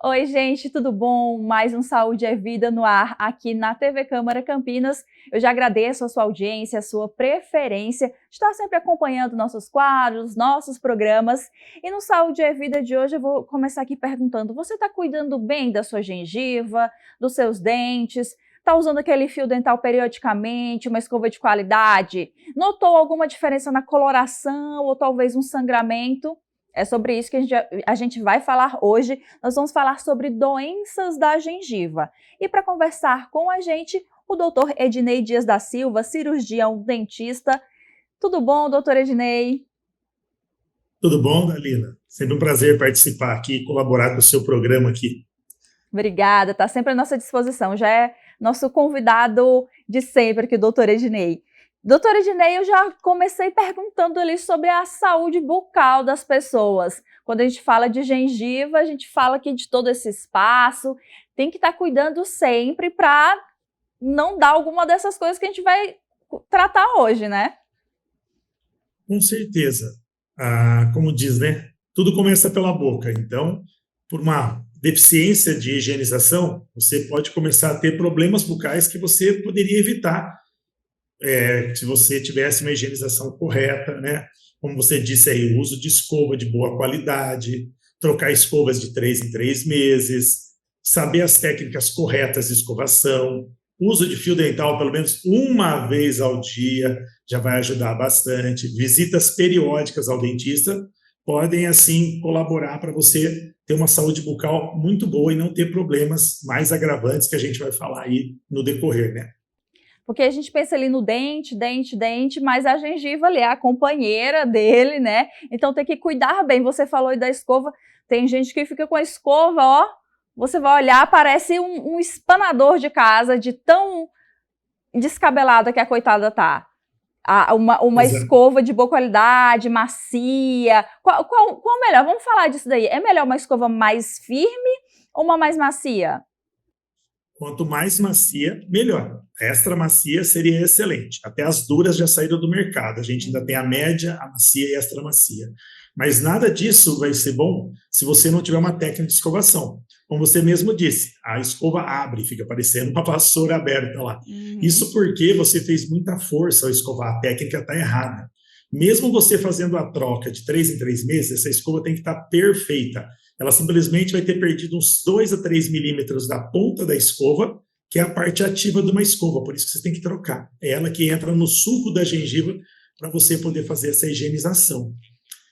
Oi, gente, tudo bom? Mais um Saúde é Vida no ar aqui na TV Câmara Campinas. Eu já agradeço a sua audiência, a sua preferência de estar sempre acompanhando nossos quadros, nossos programas. E no Saúde é Vida de hoje eu vou começar aqui perguntando: você está cuidando bem da sua gengiva, dos seus dentes? Está usando aquele fio dental periodicamente, uma escova de qualidade? Notou alguma diferença na coloração ou talvez um sangramento? É sobre isso que a gente vai falar hoje. Nós vamos falar sobre doenças da gengiva. E para conversar com a gente, o doutor Ednei Dias da Silva, cirurgião dentista. Tudo bom, doutor Ednei? Tudo bom, Dalila? Sempre um prazer participar aqui e colaborar com o seu programa aqui. Obrigada, está sempre à nossa disposição. Já é nosso convidado de sempre aqui, o doutor Ednei. Doutora Ednei, eu já comecei perguntando ali sobre a saúde bucal das pessoas. Quando a gente fala de gengiva, a gente fala aqui de todo esse espaço. Tem que estar cuidando sempre para não dar alguma dessas coisas que a gente vai tratar hoje, né? Com certeza. Como diz, né? Tudo começa pela boca. Então, por uma deficiência de higienização, você pode começar a ter problemas bucais que você poderia evitar se você tivesse uma higienização correta, né? Como você disse aí, o uso de escova de boa qualidade, trocar escovas de 3 em 3 meses, saber as técnicas corretas de escovação, uso de fio dental pelo menos uma vez ao dia já vai ajudar bastante. Visitas periódicas ao dentista podem, assim, colaborar para você ter uma saúde bucal muito boa e não ter problemas mais agravantes que a gente vai falar aí no decorrer, né? Porque a gente pensa ali no dente, mas a gengiva ali é a companheira dele, né? Então tem que cuidar bem. Você falou aí da escova, tem gente que fica com a escova, ó, você vai olhar, parece um espanador de casa, de tão descabelada que a coitada tá. Uma Exato. escova de boa qualidade, macia. Qual melhor? Vamos falar disso daí. É melhor uma escova mais firme ou uma mais macia? Quanto mais macia, melhor. Extra macia seria excelente. Até as duras já saíram do mercado. A gente ainda tem a média, a macia e a extra macia. Mas nada disso vai ser bom se você não tiver uma técnica de escovação. Como você mesmo disse, a escova abre, fica parecendo uma vassoura aberta lá. Uhum. Isso porque você fez muita força ao escovar, a técnica está errada. Mesmo você fazendo a troca de 3 em 3 meses, essa escova tem que estar perfeita. Ela simplesmente vai ter perdido uns 2 a 3 milímetros da ponta da escova, que é a parte ativa de uma escova, por isso que você tem que trocar. É ela que entra no suco da gengiva para você poder fazer essa higienização.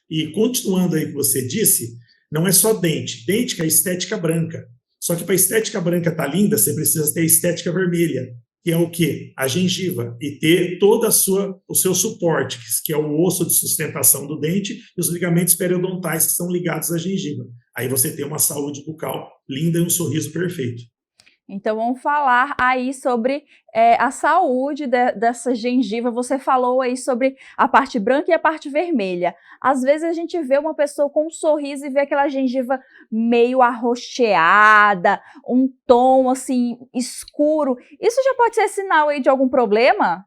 E continuando aí o que você disse, não é só dente. Dente que é a estética branca. Só que para a estética branca estar linda, você precisa ter a estética vermelha, que é o quê? A gengiva, e ter todo o seu suporte, que é o osso de sustentação do dente e os ligamentos periodontais que são ligados à gengiva. Aí você tem uma saúde bucal linda e um sorriso perfeito. Então vamos falar aí sobre a saúde dessa gengiva. Você falou aí sobre a parte branca e a parte vermelha. Às vezes a gente vê uma pessoa com um sorriso e vê aquela gengiva meio arroxeada, um tom assim escuro. Isso já pode ser sinal aí de algum problema?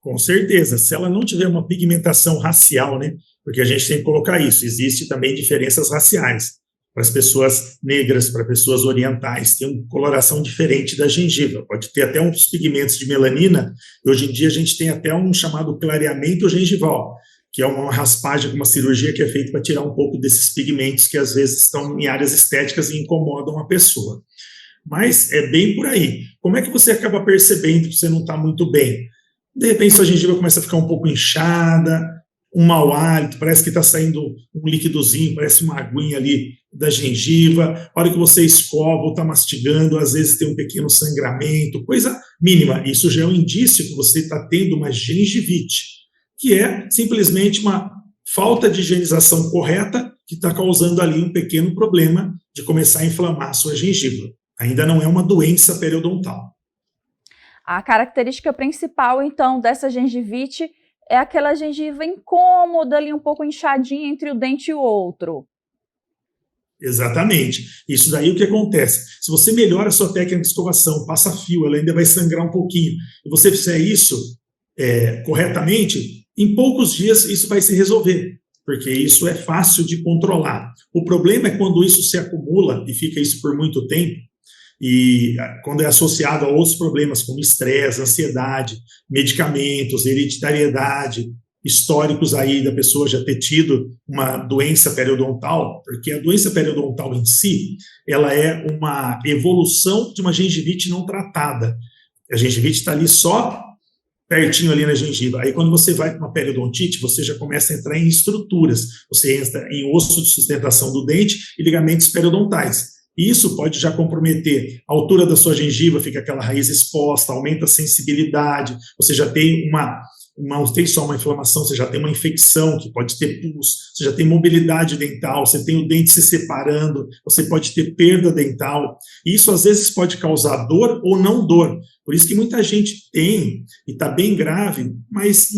Com certeza, se ela não tiver uma pigmentação racial, né? Porque a gente tem que colocar isso. Existe também diferenças raciais. Para as pessoas negras, para pessoas orientais, tem uma coloração diferente da gengiva. Pode ter até uns pigmentos de melanina. E hoje em dia a gente tem até um chamado clareamento gengival, que é uma raspagem, uma cirurgia que é feita para tirar um pouco desses pigmentos que às vezes estão em áreas estéticas e incomodam a pessoa. Mas é bem por aí. Como é que você acaba percebendo que você não está muito bem? De repente, sua gengiva começa a ficar um pouco inchada, um mau hálito, parece que está saindo um líquidozinho, parece uma aguinha ali da gengiva. A hora que você escova ou está mastigando, às vezes tem um pequeno sangramento, coisa mínima. Isso já é um indício que você está tendo uma gengivite, que é simplesmente uma falta de higienização correta que está causando ali um pequeno problema de começar a inflamar a sua gengiva. Ainda não é uma doença periodontal. A característica principal, então, dessa gengivite é aquela gengiva incômoda, ali um pouco inchadinha entre o dente e o outro. Exatamente. Isso daí o que acontece? Se você melhora a sua técnica de escovação, passa fio, ela ainda vai sangrar um pouquinho, e você fizer isso corretamente, em poucos dias isso vai se resolver. porque isso é fácil de controlar. O problema é quando isso se acumula e fica isso por muito tempo, e quando é associado a outros problemas como estresse, ansiedade, medicamentos, hereditariedade, históricos aí da pessoa já ter tido uma doença periodontal, porque a doença periodontal em si, ela é uma evolução de uma gengivite não tratada. A gengivite está ali só pertinho ali na gengiva. Aí quando você vai para uma periodontite, você já começa a entrar em estruturas. Você entra em osso de sustentação do dente e ligamentos periodontais. Isso pode já comprometer a altura da sua gengiva, fica aquela raiz exposta, aumenta a sensibilidade, você já tem não tem só uma inflamação, você já tem uma infecção que pode ter pus, você já tem mobilidade dental, você tem o dente se separando, você pode ter perda dental. E isso às vezes pode causar dor ou não dor. Por isso que muita gente tem e está bem grave, mas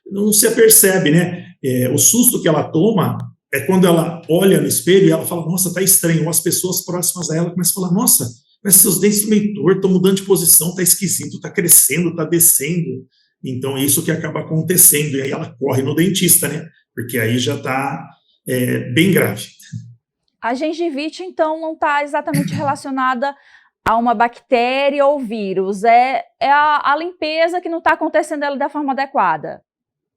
não se apercebe, né? O susto que ela toma é quando ela olha no espelho e ela fala, nossa, tá estranho. Ou as pessoas próximas a ela começam a falar, nossa, mas seus dentes estão meio tortos, estão mudando de posição, tá esquisito, tá crescendo, tá descendo. Então, isso que acaba acontecendo. E aí ela corre no dentista, né? Porque aí já tá bem grave. A gengivite, então, não está exatamente relacionada a uma bactéria ou vírus. É a limpeza que não está acontecendo ali da forma adequada.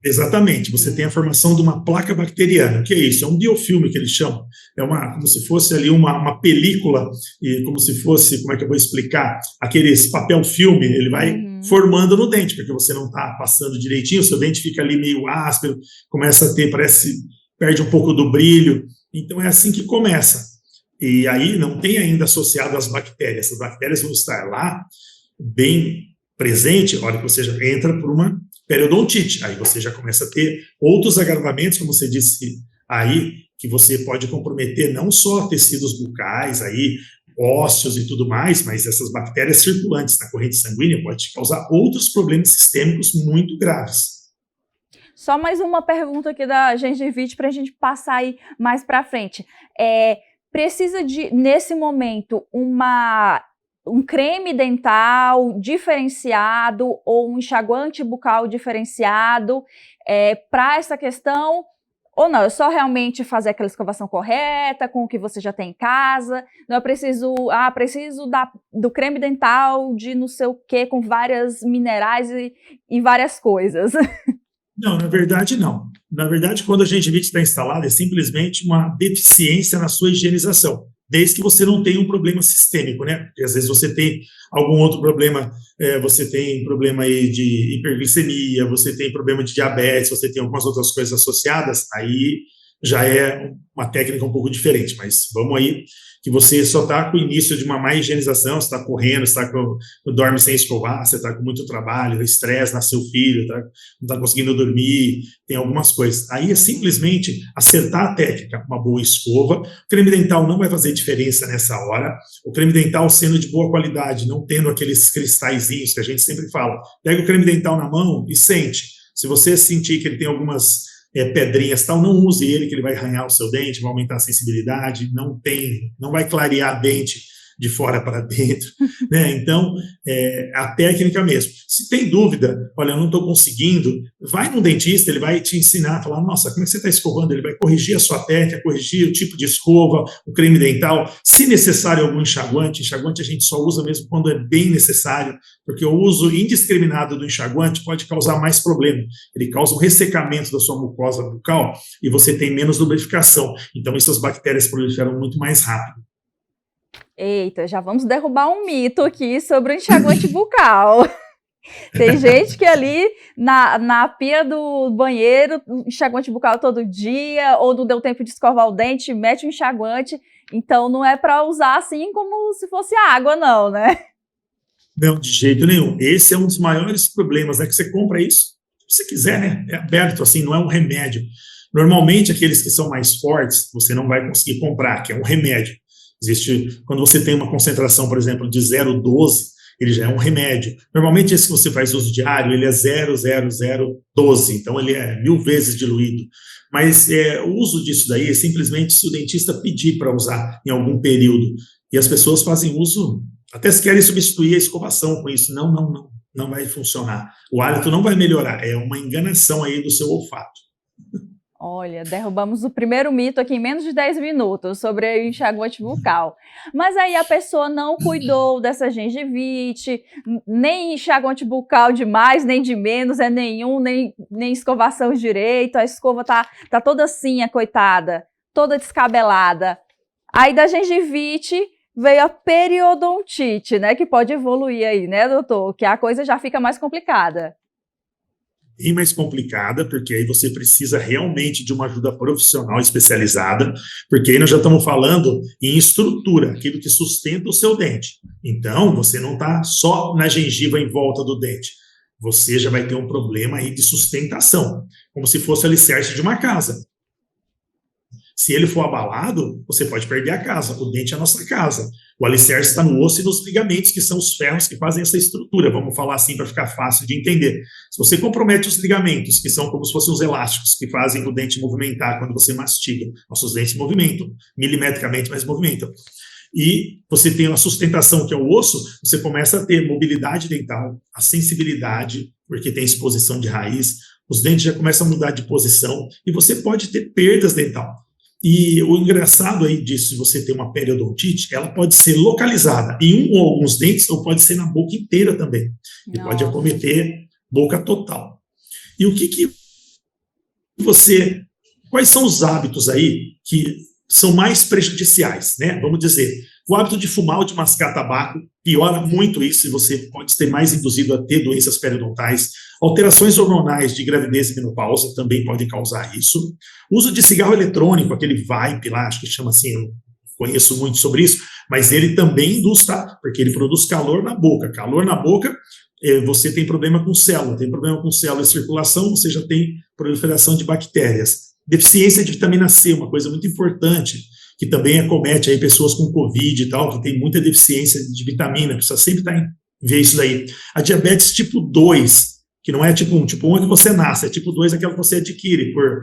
Exatamente, você tem a formação de uma placa bacteriana. O que é isso? É um biofilme que eles chamam. Como se fosse ali uma película, e como se fosse, como é que eu vou explicar? Aqueles papel filme, ele vai formando no dente, porque você não está passando direitinho, o seu dente fica ali meio áspero, começa a ter, perde um pouco do brilho. Então é assim que começa. E aí não tem ainda associado as bactérias. Essas bactérias vão estar lá, bem presente, a hora que você já entra por uma periodontite, aí você já começa a ter outros agravamentos, como você disse aí, que você pode comprometer não só tecidos bucais, aí, ósseos e tudo mais, mas essas bactérias circulantes na corrente sanguínea podem te causar outros problemas sistêmicos muito graves. Só mais uma pergunta aqui da gengivite para a gente passar aí mais para frente. Precisa nesse momento, um creme dental diferenciado ou um enxaguante bucal diferenciado para essa questão? Ou não, é só realmente fazer aquela escovação correta com o que você já tem em casa? Não é preciso do creme dental de não sei o quê, com vários minerais e várias coisas. Não, na verdade não. Na verdade, quando a gengivite está instalada, é simplesmente uma deficiência na sua higienização, desde que você não tenha um problema sistêmico, né? Porque às vezes você tem algum outro problema, você tem problema aí de hiperglicemia, você tem problema de diabetes, você tem algumas outras coisas associadas, aí já é uma técnica um pouco diferente, mas vamos aí, que você só está com o início de uma má higienização, você está correndo, você dorme sem escovar, você está com muito trabalho, estresse, nasceu filho, não está conseguindo dormir, tem algumas coisas. Aí é simplesmente acertar a técnica, uma boa escova. O creme dental não vai fazer diferença nessa hora. O creme dental sendo de boa qualidade, não tendo aqueles cristalzinhos que a gente sempre fala. Pega o creme dental na mão e sente. Se você sentir que ele tem algumas pedrinhas, tal, não use ele, que ele vai arranhar o seu dente, vai aumentar a sensibilidade, não vai clarear dente de fora para dentro, né? Então, a técnica mesmo. Se tem dúvida, olha, eu não estou conseguindo, vai no dentista, ele vai te ensinar, falar, nossa, como é que você está escovando? Ele vai corrigir a sua técnica, corrigir o tipo de escova, o creme dental, se necessário algum enxaguante a gente só usa mesmo quando é bem necessário, porque o uso indiscriminado do enxaguante pode causar mais problema. Ele causa um ressecamento da sua mucosa bucal e você tem menos lubrificação. Então, essas bactérias proliferam muito mais rápido. Eita, já vamos derrubar um mito aqui sobre o enxaguante bucal. Tem gente que ali na pia do banheiro, enxaguante bucal todo dia, ou não deu tempo de escovar o dente, mete o enxaguante. Então não é para usar assim como se fosse água, não, né? Não, de jeito nenhum. Esse é um dos maiores problemas, né? Que você compra isso, se você quiser, né? É aberto, assim, não é um remédio. Normalmente, aqueles que são mais fortes, você não vai conseguir comprar, que é um remédio. Quando você tem uma concentração, por exemplo, de 0,12, ele já é um remédio. Normalmente, esse que você faz uso diário, ele é 0,0012, então ele é 1000 vezes diluído. Mas o uso disso daí é simplesmente se o dentista pedir para usar em algum período. E as pessoas fazem uso, até se querem substituir a escovação com isso. Não vai funcionar. O hálito não vai melhorar, é uma enganação aí do seu olfato. Olha, derrubamos o primeiro mito aqui em menos de 10 minutos sobre a enxaguante bucal. Mas aí a pessoa não cuidou dessa gengivite, nem enxaguante bucal de mais, nem de menos, é nenhum, nem escovação direito, a escova tá toda assim, a coitada, toda descabelada. Aí da gengivite veio a periodontite, né, que pode evoluir aí, né, doutor? Que a coisa já fica mais complicada. Bem mais complicada, porque aí você precisa realmente de uma ajuda profissional especializada, porque aí nós já estamos falando em estrutura, aquilo que sustenta o seu dente. Então, você não está só na gengiva em volta do dente, você já vai ter um problema aí de sustentação, como se fosse o alicerce de uma casa. Se ele for abalado, você pode perder a casa. O dente é a nossa casa. O alicerce está no osso e nos ligamentos, que são os ferros que fazem essa estrutura. Vamos falar assim para ficar fácil de entender. Se você compromete os ligamentos, que são como se fossem os elásticos que fazem o dente movimentar quando você mastiga, nossos dentes movimentam, milimetricamente, mas movimentam. E você tem uma sustentação, que é o osso, você começa a ter mobilidade dental, a sensibilidade, porque tem exposição de raiz, os dentes já começam a mudar de posição e você pode ter perdas dental. E o engraçado aí disso, se você tem uma periodontite, ela pode ser localizada em um ou alguns dentes, ou pode ser na boca inteira também. E pode acometer boca total. E o que você... Quais são os hábitos aí que são mais prejudiciais, né? Vamos dizer, o hábito de fumar ou de mascar tabaco piora muito isso, e você pode ter mais induzido a ter doenças periodontais. Alterações hormonais de gravidez e menopausa também podem causar isso. O uso de cigarro eletrônico, aquele vape lá, acho que chama assim, eu conheço muito sobre isso, mas ele também induz, tá? Porque ele produz calor na boca. Calor na boca, você tem problema com célula. Tem problema com célula e circulação, você já tem proliferação de bactérias. Deficiência de vitamina C, uma coisa muito importante, que também acomete aí pessoas com Covid e tal, que tem muita deficiência de vitamina, precisa sempre ver isso daí. A diabetes tipo 2, que não é tipo 1, tipo 1 é que você nasce, é tipo 2 é aquela que você adquire por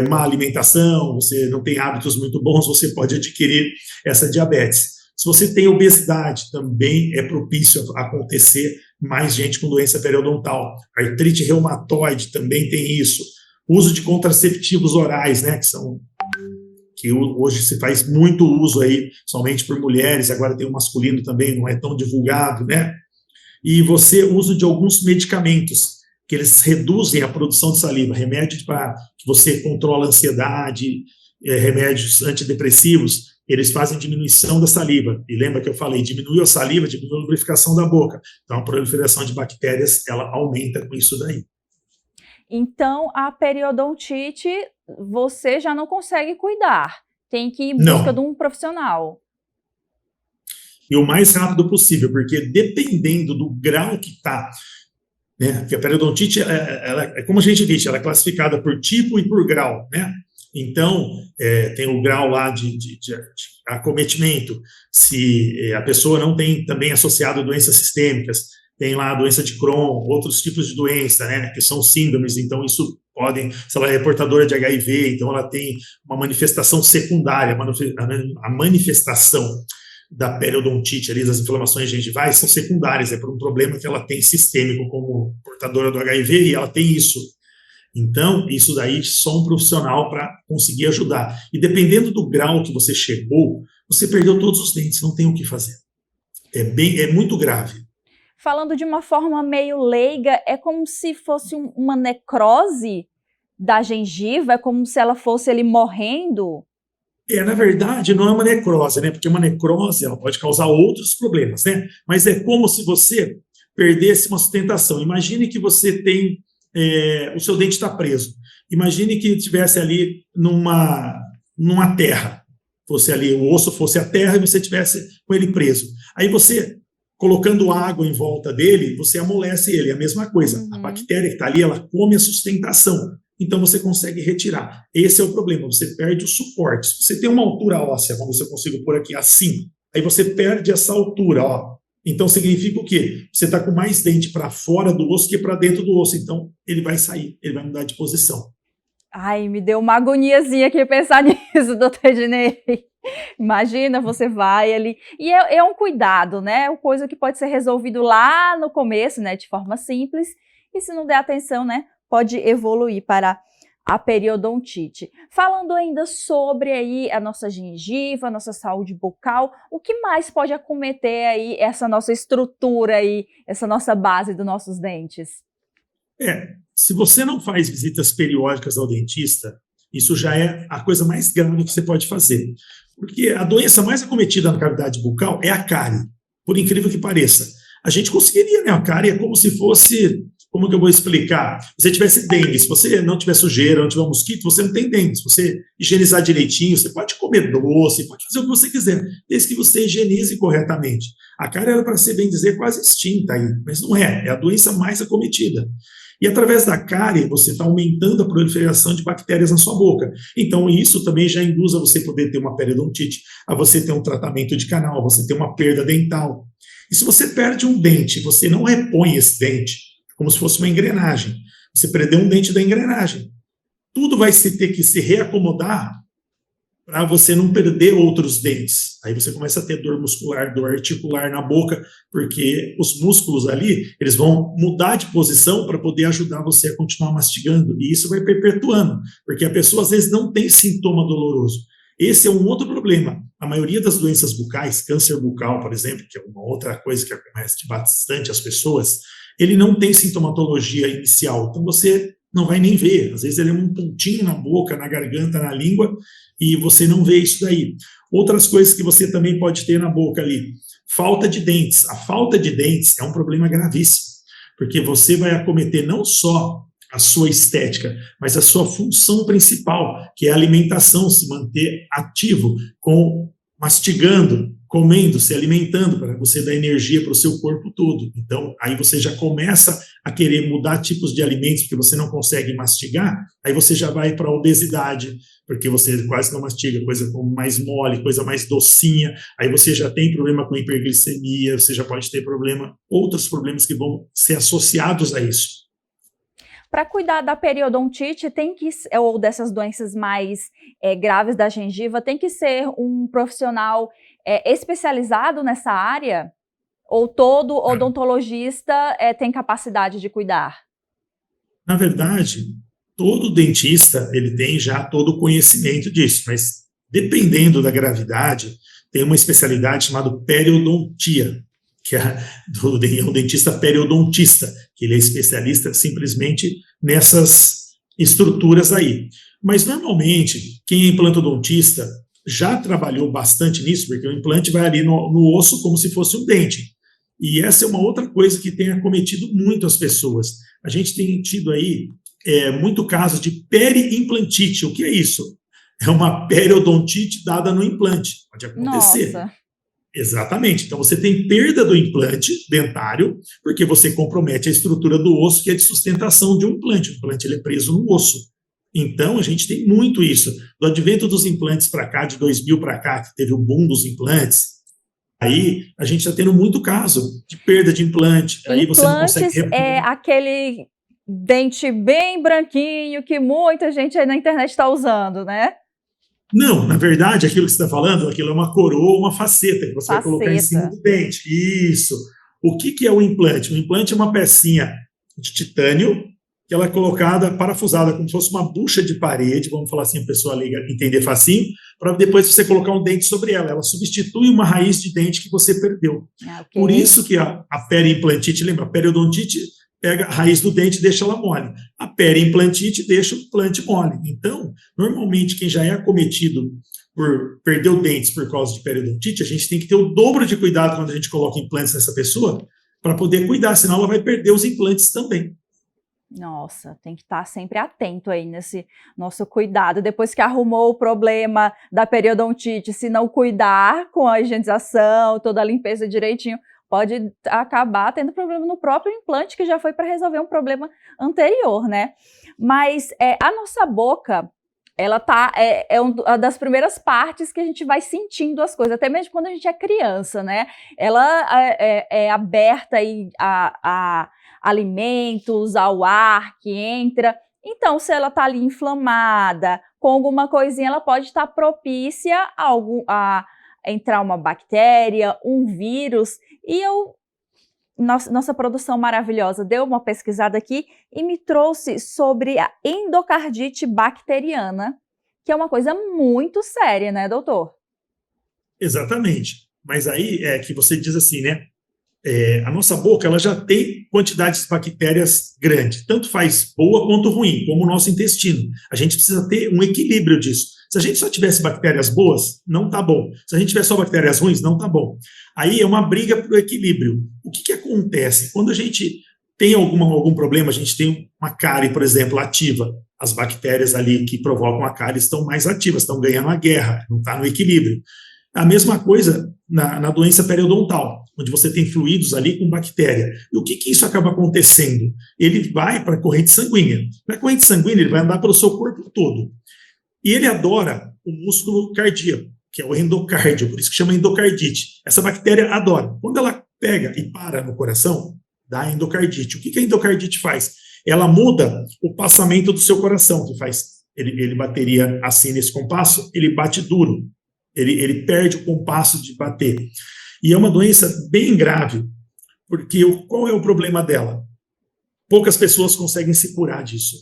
má alimentação, você não tem hábitos muito bons, você pode adquirir essa diabetes. Se você tem obesidade, também é propício a acontecer mais gente com doença periodontal. Artrite reumatoide também tem isso. Uso de contraceptivos orais, né, que hoje se faz muito uso aí, somente por mulheres, agora tem o masculino também, não é tão divulgado, né? E uso de alguns medicamentos, que eles reduzem a produção de saliva, remédios para que você controla a ansiedade, remédios antidepressivos, eles fazem diminuição da saliva. E lembra que eu falei, diminuiu a saliva, diminui a lubrificação da boca. Então a proliferação de bactérias, ela aumenta com isso daí. Então, a periodontite, você já não consegue cuidar. Tem que ir em busca de um profissional. E o mais rápido possível, porque dependendo do grau que está, né, porque a periodontite, ela, como a gente disse, ela é classificada por tipo e por grau, né? Então, tem o grau lá de acometimento, se a pessoa não tem também associado a doenças sistêmicas, tem lá a doença de Crohn, outros tipos de doença, né, que são síndromes, então isso se ela é portadora de HIV, então ela tem uma manifestação secundária, a manifestação da periodontite, ali, das inflamações gengivais, são secundárias, é por um problema que ela tem sistêmico como portadora do HIV, e ela tem isso. Então, isso daí só um profissional para conseguir ajudar. E dependendo do grau que você chegou, você perdeu todos os dentes, não tem o que fazer. É muito grave. Falando de uma forma meio leiga, é como se fosse uma necrose da gengiva, é como se ela fosse ali morrendo? Na verdade, não é uma necrose, né? Porque uma necrose, ela pode causar outros problemas, né? Mas é como se você perdesse uma sustentação. Imagine que você tem, o seu dente está preso. Imagine que estivesse ali numa terra. Fosse ali, o osso fosse a terra e você tivesse com ele preso. Aí você, colocando água em volta dele, você amolece ele. É a mesma coisa. Uhum. A bactéria que está ali, ela come a sustentação. Então você consegue retirar. Esse é o problema, você perde o suporte. Se você tem uma altura óssea, vamos ver se eu consigo pôr aqui assim, aí você perde essa altura, ó. Então significa o quê? Você está com mais dente para fora do osso que para dentro do osso. Então ele vai sair, ele vai mudar de posição. Ai, me deu uma agoniazinha aqui pensar nisso, doutor Ednei. Imagina, você vai ali. E é um cuidado, né? Uma coisa que pode ser resolvido lá no começo, né? De forma simples. E se não der atenção, né? Pode evoluir para A periodontite. Falando ainda sobre aí a nossa gengiva, a nossa saúde bucal, o que mais pode acometer aí essa nossa estrutura aí, essa nossa base dos nossos dentes? Se você não faz visitas periódicas ao dentista, isso já é a coisa mais grave que você pode fazer. Porque a doença mais acometida na cavidade bucal é a cárie, por incrível que pareça. A gente conseguiria, né? A cárie é como se fosse, como que eu vou explicar? Se você tivesse dengue, se você não tiver sujeira, não tiver mosquito, você não tem dengue. Se você higienizar direitinho, você pode comer doce, pode fazer o que você quiser, desde que você higienize corretamente. A cárie era, para ser bem dizer, quase extinta aí, mas não é a doença mais acometida. E através da cárie, você está aumentando a proliferação de bactérias na sua boca. Então, isso também já induz a você poder ter uma periodontite, a você ter um tratamento de canal, a você ter uma perda dental. E se você perde um dente, você não repõe esse dente, como se fosse uma engrenagem. Você perdeu um dente da engrenagem. Tudo vai ter que se reacomodar para você não perder outros dentes. Aí você começa a ter dor muscular, dor articular na boca, porque os músculos ali, eles vão mudar de posição para poder ajudar você a continuar mastigando, e isso vai perpetuando, porque a pessoa às vezes não tem sintoma doloroso. Esse é um outro problema. A maioria das doenças bucais, câncer bucal, por exemplo, que é uma outra coisa que acomete bastante as pessoas, ele não tem sintomatologia inicial, então você não vai nem ver. Às vezes ele é um pontinho na boca, na garganta, na língua, e você não vê isso daí. Outras coisas que você também pode ter na boca ali, falta de dentes. A falta de dentes é um problema gravíssimo, porque você vai acometer não só a sua estética, mas a sua função principal, que é a alimentação, se manter ativo, mastigando, comendo, se alimentando, para você dar energia para o seu corpo todo. Então, aí você já começa a querer mudar tipos de alimentos, porque você não consegue mastigar, aí você já vai para a obesidade, porque você quase não mastiga, coisa mais mole, coisa mais docinha, aí você já tem problema com hiperglicemia, você já pode ter outros problemas que vão ser associados a isso. Para cuidar da periodontite, ou dessas doenças mais graves da gengiva, tem que ser um profissional especializado nessa área? Ou todo odontologista tem capacidade de cuidar? Na verdade, todo dentista ele tem já todo o conhecimento disso, mas dependendo da gravidade, tem uma especialidade chamada periodontia, que é um dentista periodontista, que ele é especialista simplesmente nessas estruturas aí. Mas, normalmente, quem é implantodontista já trabalhou bastante nisso, porque o implante vai ali no osso como se fosse um dente. E essa é uma outra coisa que tem acometido muito as pessoas. A gente tem tido aí muito caso de periimplantite. O que é isso? É uma periodontite dada no implante. Pode acontecer. Nossa. Exatamente. Então, você tem perda do implante dentário, porque você compromete a estrutura do osso, que é de sustentação de um implante. O implante ele é preso no osso. Então, a gente tem muito isso. Do advento dos implantes para cá, de 2000 para cá, que teve o boom dos implantes, aí a gente está tendo muito caso de perda de implante. Aí você não consegue... Implantes é aquele dente bem branquinho que muita gente aí na internet está usando, né? Não, na verdade, aquilo que você está falando, aquilo é uma coroa, uma faceta, que você vai colocar em cima do dente. Isso. O que é o implante? O implante é uma pecinha de titânio, que ela é colocada, parafusada, como se fosse uma bucha de parede, vamos falar assim, a pessoa entender facinho, para depois você colocar um dente sobre ela. Ela substitui uma raiz de dente que você perdeu. Okay. Por isso que a periimplantite, lembra, a periodontite pega a raiz do dente e deixa ela mole. A periimplantite deixa o implante mole. Então, normalmente, quem já é acometido por perder dentes por causa de periodontite, a gente tem que ter o dobro de cuidado quando a gente coloca implantes nessa pessoa, para poder cuidar, senão ela vai perder os implantes também. Nossa, tem que estar sempre atento aí nesse nosso cuidado. Depois que arrumou o problema da periodontite, se não cuidar com a higienização, toda a limpeza direitinho, pode acabar tendo problema no próprio implante, que já foi para resolver um problema anterior, né? Mas a nossa boca, ela uma das primeiras partes que a gente vai sentindo as coisas, até mesmo quando a gente é criança, né? Ela é aberta aí a alimentos, ao ar que entra. Então, se ela está ali inflamada, com alguma coisinha, ela pode estar propícia a entrar uma bactéria, um vírus, e eu nossa produção maravilhosa deu uma pesquisada aqui e me trouxe sobre a endocardite bacteriana, que é uma coisa muito séria, né, doutor? Exatamente. Mas aí é que você diz assim, né? A nossa boca ela já tem quantidades de bactérias grandes, tanto faz boa quanto ruim, como o nosso intestino. A gente precisa ter um equilíbrio disso. Se a gente só tivesse bactérias boas, não tá bom. Se a gente tiver só bactérias ruins, não tá bom. Aí é uma briga para o equilíbrio. O que acontece? Quando a gente tem algum problema, a gente tem uma cárie, por exemplo, ativa. As bactérias ali que provocam a cárie estão mais ativas, estão ganhando a guerra, não está no equilíbrio. A mesma coisa na doença periodontal, onde você tem fluidos ali com bactéria. E o que isso acaba acontecendo? Ele vai para a corrente sanguínea. Na corrente sanguínea, ele vai andar pelo seu corpo todo. E ele adora o músculo cardíaco, que é o endocárdio, por isso que chama endocardite. Essa bactéria adora. Quando ela pega e para no coração, dá endocardite. O que a endocardite faz? Ela muda o passamento do seu coração, que faz. Ele bateria assim nesse compasso, ele bate duro. Ele perde o compasso de bater. E é uma doença bem grave, porque qual é o problema dela? Poucas pessoas conseguem se curar disso.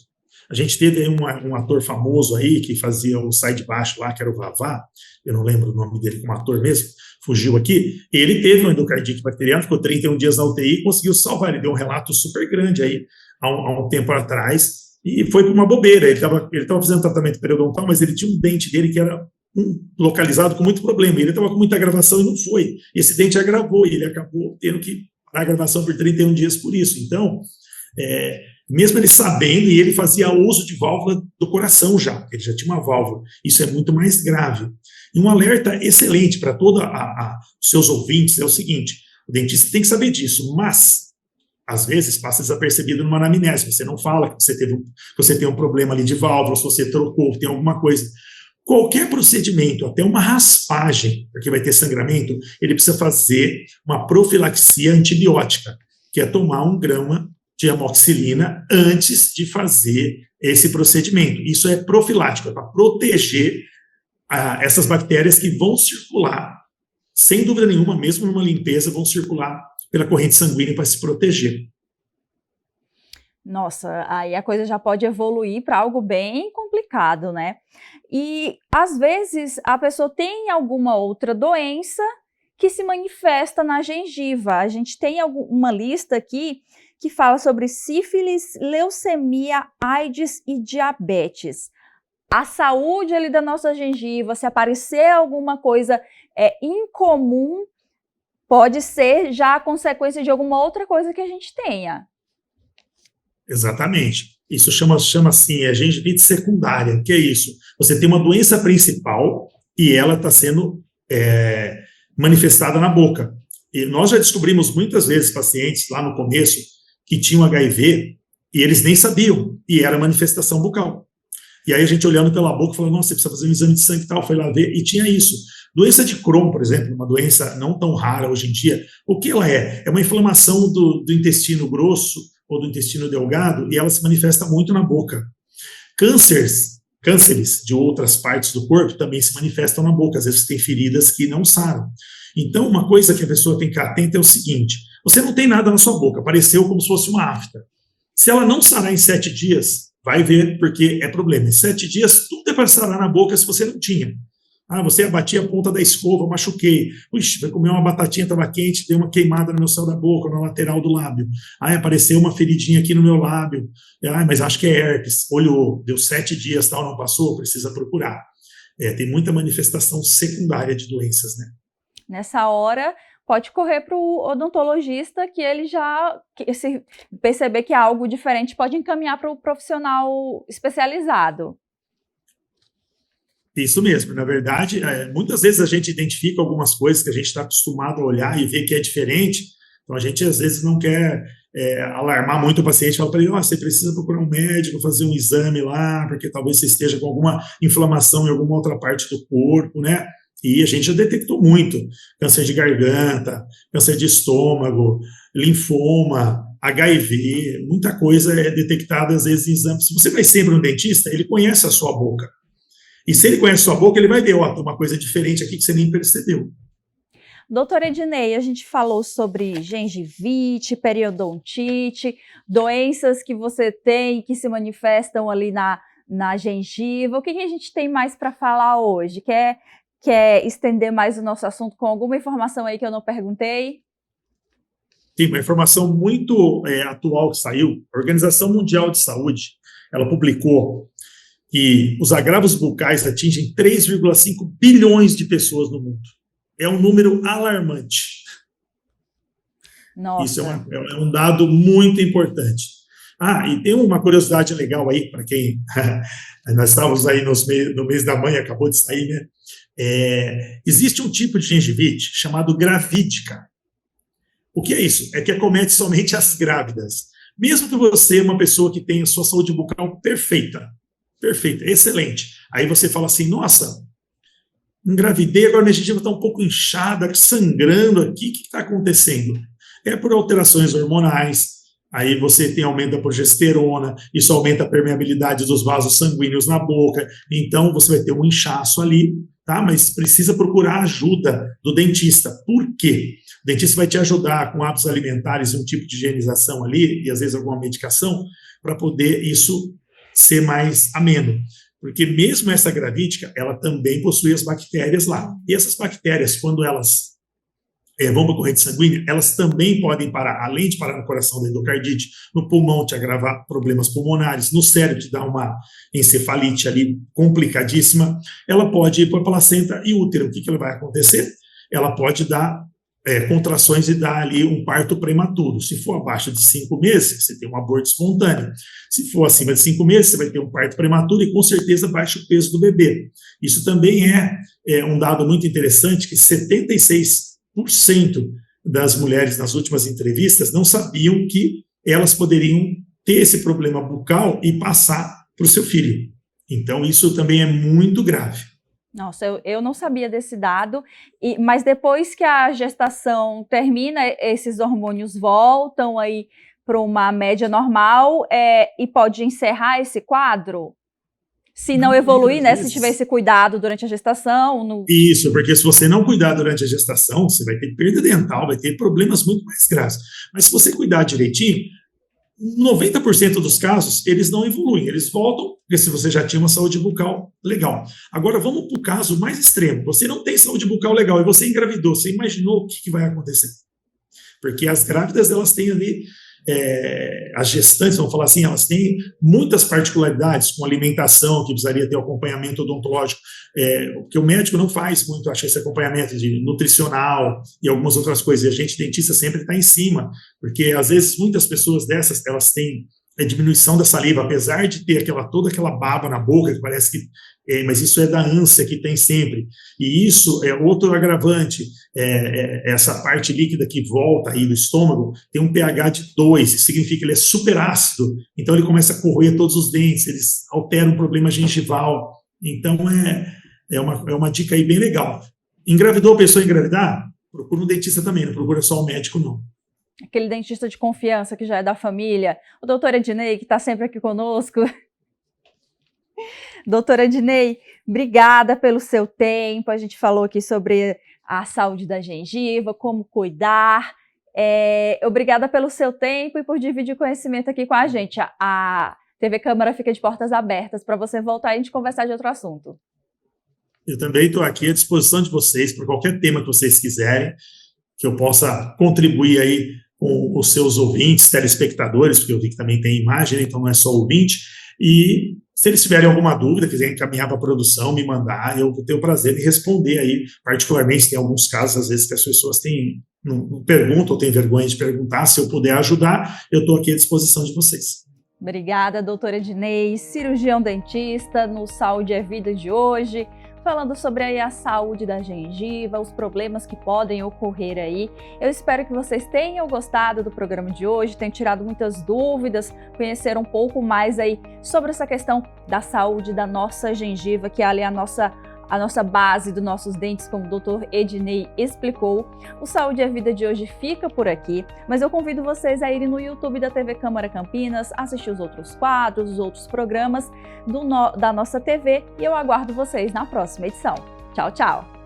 A gente teve um ator famoso aí, que fazia o Sai de Baixo lá, que era o Vavá, eu não lembro o nome dele como ator mesmo, fugiu aqui, ele teve uma endocardite bacteriana, ficou 31 dias na UTI e conseguiu salvar, ele deu um relato super grande aí, há um tempo atrás, e foi por uma bobeira, ele estava fazendo tratamento periodontal, mas ele tinha um dente dele que era localizado com muito problema, ele estava com muita agravação e não foi, esse dente agravou e ele acabou tendo que parar a gravação por 31 dias por isso. Então, mesmo ele sabendo, e ele fazia uso de válvula do coração já, ele já tinha uma válvula, isso é muito mais grave. E um alerta excelente para todos os seus ouvintes é o seguinte, o dentista tem que saber disso, mas às vezes passa desapercebido numa anamnese, você não fala que você tem um problema ali de válvula, se você trocou, tem alguma coisa. Qualquer procedimento, até uma raspagem, porque vai ter sangramento, ele precisa fazer uma profilaxia antibiótica, que é tomar 1 grama de amoxicilina antes de fazer esse procedimento. Isso é profilático, é para proteger essas bactérias que vão circular, sem dúvida nenhuma, mesmo numa limpeza, vão circular pela corrente sanguínea para se proteger. Nossa, aí a coisa já pode evoluir para algo bem complicado, né? E às vezes a pessoa tem alguma outra doença que se manifesta na gengiva. A gente tem uma lista aqui que fala sobre sífilis, leucemia, AIDS e diabetes. A saúde ali da nossa gengiva, se aparecer alguma coisa incomum, pode ser já a consequência de alguma outra coisa que a gente tenha. Exatamente. Isso chama assim, gengivite secundária. O que é isso? Você tem uma doença principal e ela está sendo manifestada na boca. E nós já descobrimos muitas vezes pacientes lá no começo que tinham HIV e eles nem sabiam, e era manifestação bucal. E aí a gente olhando pela boca falou, nossa, você precisa fazer um exame de sangue e tal, foi lá ver, e tinha isso. Doença de Crohn, por exemplo, uma doença não tão rara hoje em dia, o que ela é? É uma inflamação do intestino grosso ou do intestino delgado, e ela se manifesta muito na boca. Cânceres de outras partes do corpo também se manifestam na boca, às vezes tem feridas que não saram. Então, uma coisa que a pessoa tem que ficar atenta é o seguinte, você não tem nada na sua boca, pareceu como se fosse uma afta. Se ela não sarar em 7 dias, vai ver porque é problema. Em 7 dias, tudo é para sarar na boca se você não tinha. Você abatia a ponta da escova, machuquei. Puxa, vai comer uma batatinha, estava quente, deu uma queimada no meu céu da boca, na lateral do lábio. Apareceu uma feridinha aqui no meu lábio. Mas acho que é herpes. Olhou, deu 7 dias, tal, não passou, precisa procurar. Tem muita manifestação secundária de doenças, né? Nessa hora, pode correr para o odontologista, que ele já, se perceber que há algo diferente, pode encaminhar para o profissional especializado. Isso mesmo, na verdade, muitas vezes a gente identifica algumas coisas que a gente está acostumado a olhar e ver que é diferente, então a gente às vezes não quer alarmar muito o paciente, fala para ele, você precisa procurar um médico, fazer um exame lá, porque talvez você esteja com alguma inflamação em alguma outra parte do corpo, né? E a gente já detectou muito, câncer de garganta, câncer de estômago, linfoma, HIV, muita coisa é detectada às vezes em exames. Se você vai sempre no dentista, ele conhece a sua boca. E se ele conhece a sua boca, ele vai ver, tem uma coisa diferente aqui que você nem percebeu. Doutora Ednei, a gente falou sobre gengivite, periodontite, doenças que você tem que se manifestam ali na gengiva. O que a gente tem mais para falar hoje? Quer estender mais o nosso assunto com alguma informação aí que eu não perguntei? Tem uma informação muito atual que saiu. A Organização Mundial de Saúde, ela publicou que os agravos bucais atingem 3,5 bilhões de pessoas no mundo. É um número alarmante. Nossa. Isso é um dado muito importante. E tem uma curiosidade legal aí, para quem... Nós estávamos aí no mês da mãe, acabou de sair, né? Existe um tipo de gengivite chamado gravídica. O que é isso? É que acomete somente as grávidas. Mesmo que você é uma pessoa que tenha sua saúde bucal perfeita, excelente. Aí você fala assim, nossa, engravidei, agora minha gengiva está um pouco inchada, sangrando aqui, o que está acontecendo? É por alterações hormonais, aí você tem aumento da progesterona, isso aumenta a permeabilidade dos vasos sanguíneos na boca, então você vai ter um inchaço ali, tá? Mas precisa procurar ajuda do dentista. Por quê? O dentista vai te ajudar com hábitos alimentares e um tipo de higienização ali, e às vezes alguma medicação, para poder isso ser mais ameno. Porque mesmo essa gravídica, ela também possui as bactérias lá. E essas bactérias, quando elas vão para a corrente sanguínea, elas também podem parar, além de parar no coração da endocardite, no pulmão, te agravar problemas pulmonares, no cérebro, te dar uma encefalite ali complicadíssima. Ela pode ir para a placenta e útero. O que ela vai acontecer? Ela pode dar contrações e dar ali um parto prematuro. Se for abaixo de 5 meses, você tem um aborto espontâneo. Se for acima de 5 meses, você vai ter um parto prematuro e com certeza baixa o peso do bebê. Isso também é um dado muito interessante, que 76% das mulheres nas últimas entrevistas não sabiam que elas poderiam ter esse problema bucal e passar para o seu filho. Então, isso também é muito grave. Nossa, eu não sabia desse dado, mas depois que a gestação termina, esses hormônios voltam aí para uma média normal e pode encerrar esse quadro? Se não evoluir, né? Se tiver esse cuidado durante a gestação. Isso, porque se você não cuidar durante a gestação, você vai ter perda dental, vai ter problemas muito mais graves. Mas se você cuidar direitinho, 90% dos casos, eles não evoluem, eles voltam, porque se você já tinha uma saúde bucal legal. Agora, vamos para o caso mais extremo. Você não tem saúde bucal legal e você engravidou, você imaginou o que vai acontecer? Porque as grávidas, elas têm ali, as gestantes, vamos falar assim, elas têm muitas particularidades com alimentação, que precisaria ter acompanhamento odontológico, porque o médico não faz muito, acho, esse acompanhamento de nutricional e algumas outras coisas, e a gente, dentista, sempre está em cima, porque às vezes muitas pessoas dessas, elas têm diminuição da saliva, apesar de ter toda aquela baba na boca, que parece que mas isso é da ânsia que tem sempre, e isso é outro agravante, essa parte líquida que volta aí do estômago, tem um pH de 2, isso significa que ele é super ácido, então ele começa a corroer todos os dentes, eles alteram o problema gengival, então é uma dica aí bem legal. Engravidou, pensou em engravidar? Procura um dentista também, não procura só um médico, não. Aquele dentista de confiança que já é da família, o doutor Ednei, que está sempre aqui conosco. Doutora Ednei, obrigada pelo seu tempo. A gente falou aqui sobre a saúde da gengiva, como cuidar. Obrigada pelo seu tempo e por dividir conhecimento aqui com a gente. A TV Câmara fica de portas abertas para você voltar e a gente conversar de outro assunto. Eu também estou aqui à disposição de vocês para qualquer tema que vocês quiserem, que eu possa contribuir aí com os seus ouvintes, telespectadores, porque eu vi que também tem imagem, então não é só ouvinte, e se eles tiverem alguma dúvida, quiserem encaminhar para a produção, me mandar, eu vou ter o prazer de responder aí, particularmente tem alguns casos, às vezes, que as pessoas não perguntam ou têm vergonha de perguntar, se eu puder ajudar, eu estou aqui à disposição de vocês. Obrigada, doutora Ednei, cirurgião dentista no Saúde é Vida de hoje, falando sobre aí a saúde da gengiva, os problemas que podem ocorrer aí. Eu espero que vocês tenham gostado do programa de hoje, tenham tirado muitas dúvidas, conheceram um pouco mais aí sobre essa questão da saúde da nossa gengiva, que é ali a nossa base dos nossos dentes, como o Dr. Ednei explicou. O Saúde é Vida de hoje fica por aqui, mas eu convido vocês a irem no YouTube da TV Câmara Campinas, assistir os outros quadros, os outros programas da nossa TV, e eu aguardo vocês na próxima edição. Tchau, tchau!